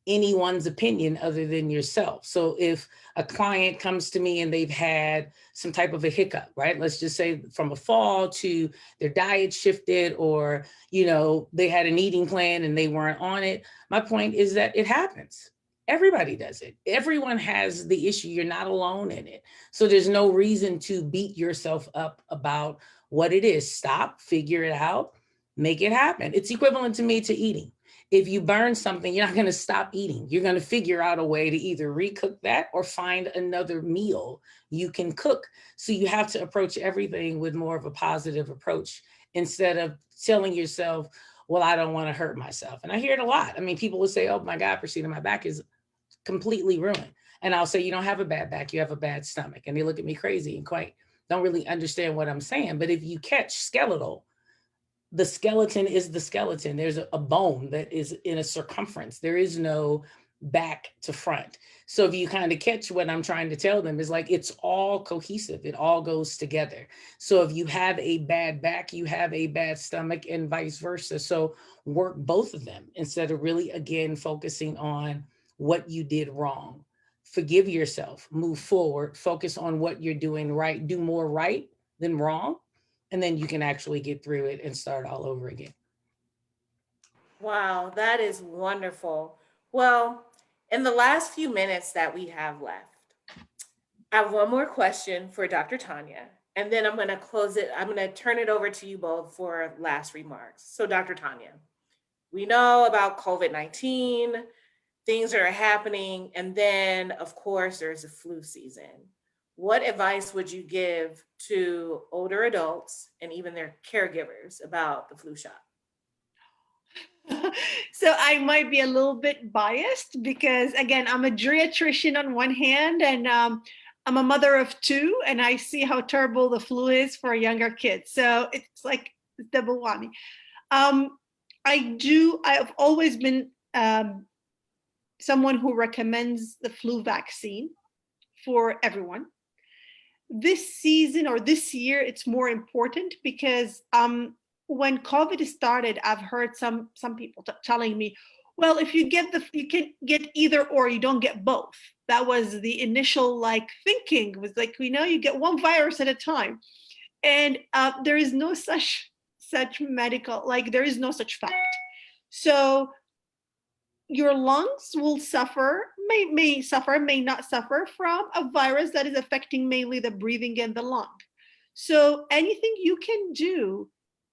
anyone's opinion other than yourself. So if a client comes to me and they've had some type of a hiccup, right? Let's just say from a fall to their diet shifted, or, they had an eating plan and they weren't on it. My point is that it happens. Everybody does it. Everyone has the issue. You're not alone in it. So there's no reason to beat yourself up about what it is. Stop, figure it out, make it happen. It's equivalent to me to eating. If you burn something, you're not going to stop eating. You're going to figure out a way to either recook that or find another meal you can cook. So you have to approach everything with more of a positive approach instead of telling yourself, well, I don't want to hurt myself. And I hear it a lot. I mean, people will say, oh my God, Percita, my back is completely ruined. And I'll say, you don't have a bad back, you have a bad stomach. And they look at me crazy and quite don't really understand what I'm saying. But if you catch skeletal, the skeleton is the skeleton. There's a bone that is in a circumference. There is no back to front. So if you kind of catch what I'm trying to tell them, is like, it's all cohesive. It all goes together. So if you have a bad back, you have a bad stomach and vice versa. So work both of them instead of really, again, focusing on what you did wrong. Forgive yourself, move forward, focus on what you're doing right, do more right than wrong. And then you can actually get through it and start all over again. Wow, that is wonderful. Well, in the last few minutes that we have left, I have one more question for Dr. Tanya, and then I'm going to close it. I'm going to turn it over to you both for last remarks. So, Dr. Tanya, we know about COVID-19. things are happening, and then of course there's a flu season. What advice would you give to older adults and even their caregivers about the flu shot? So I might be a little bit biased because, again, I'm a geriatrician on one hand, and I'm a mother of two, and I see how terrible the flu is for younger kids. So it's like double whammy. Um, I've always been someone who recommends the flu vaccine for everyone. This season or this year, it's more important because when COVID started, I've heard some people telling me, well, if you get you can get either or, you don't get both. That was the initial like thinking, was like, we know you get one virus at a time, and there is no such medical, like there is no such fact. So your lungs will suffer, may suffer, may not suffer from a virus that is affecting mainly the breathing and the lung. So anything you can do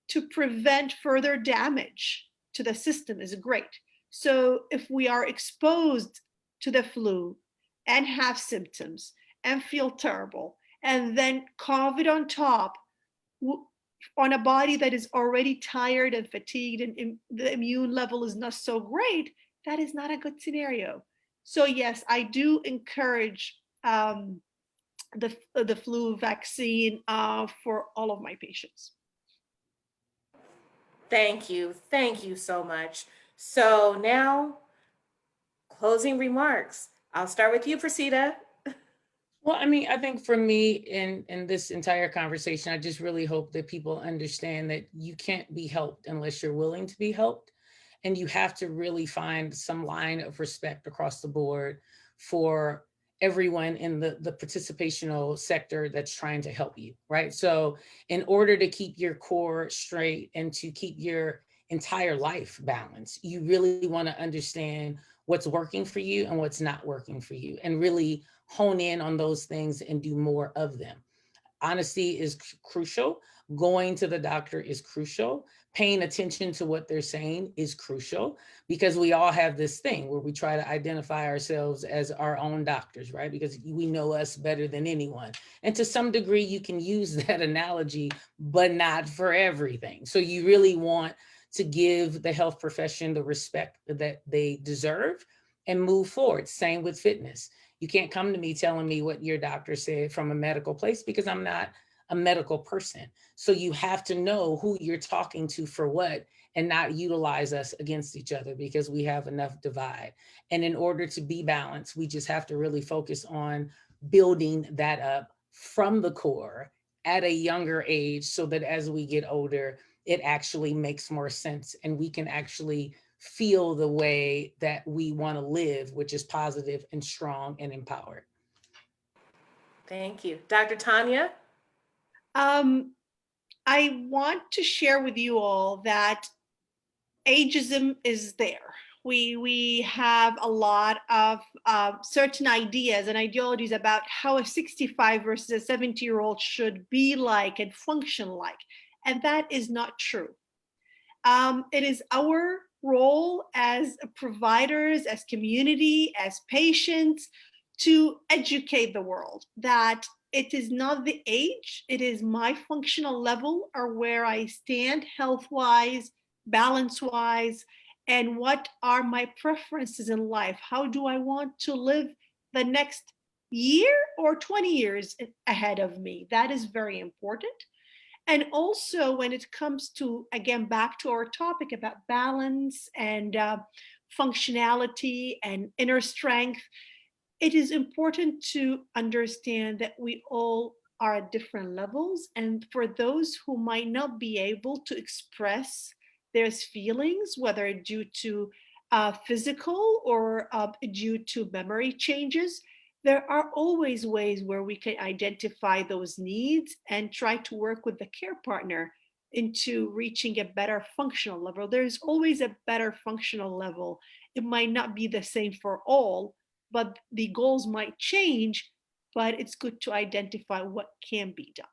to prevent further damage to the system is great. So if we are exposed to the flu and have symptoms and feel terrible, and then COVID on top, on a body that is already tired and fatigued, and the immune level is not so great, that is not a good scenario. So yes, I do encourage the flu vaccine for all of my patients. Thank you so much. So now, closing remarks. I'll start with you, Percita. Well, I mean, I think for me in this entire conversation, I just really hope that people understand that you can't be helped unless you're willing to be helped. And you have to really find some line of respect across the board for everyone in the participational sector that's trying to help you, right? So in order to keep your core straight and to keep your entire life balanced, you really want to understand what's working for you and what's not working for you, and really hone in on those things and do more of them. Honesty is crucial. Going to the doctor is crucial. Paying attention to what they're saying is crucial, because we all have this thing where we try to identify ourselves as our own doctors, right? Because we know us better than anyone. And to some degree, you can use that analogy, but not for everything. So you really want to give the health profession the respect that they deserve and move forward. Same with fitness. You can't come to me telling me what your doctor said from a medical place, because I'm not a medical person. So you have to know who you're talking to for what, and not utilize us against each other, because we have enough divide. And in order to be balanced, we just have to really focus on building that up from the core at a younger age, so that as we get older, it actually makes more sense and we can actually feel the way that we want to live, which is positive and strong and empowered. Thank you. Dr. Tanya? Um, I want to share with you all that ageism is there. We have a lot of certain ideas and ideologies about how a 65 versus a 70-year-old should be like and function like, and that is not true. It is our role as providers, as community, as patients, to educate the world that it is not the age, it is my functional level or where I stand health wise, balance wise, and what are my preferences in life. How do I want to live the next year or 20 years ahead of me? That is very important. And also, when it comes to, again, back to our topic about balance and functionality and inner strength, it is important to understand that we all are at different levels. And for those who might not be able to express their feelings, whether due to physical or due to memory changes, there are always ways where we can identify those needs and try to work with the care partner into reaching a better functional level. There's always a better functional level. It might not be the same for all, but the goals might change, but it's good to identify what can be done.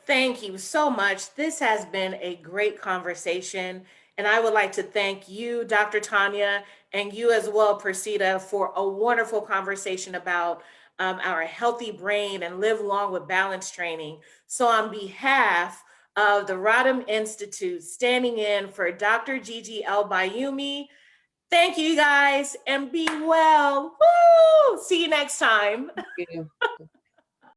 Thank you so much. This has been a great conversation. And I would like to thank you, Dr. Tanya, and you as well, Percita, for a wonderful conversation about our healthy brain and live long with balance training. So on behalf of the Rodham Institute, standing in for Dr. Gigi El Bayumi, thank you guys and be well. Woo! See you next time. Thank you.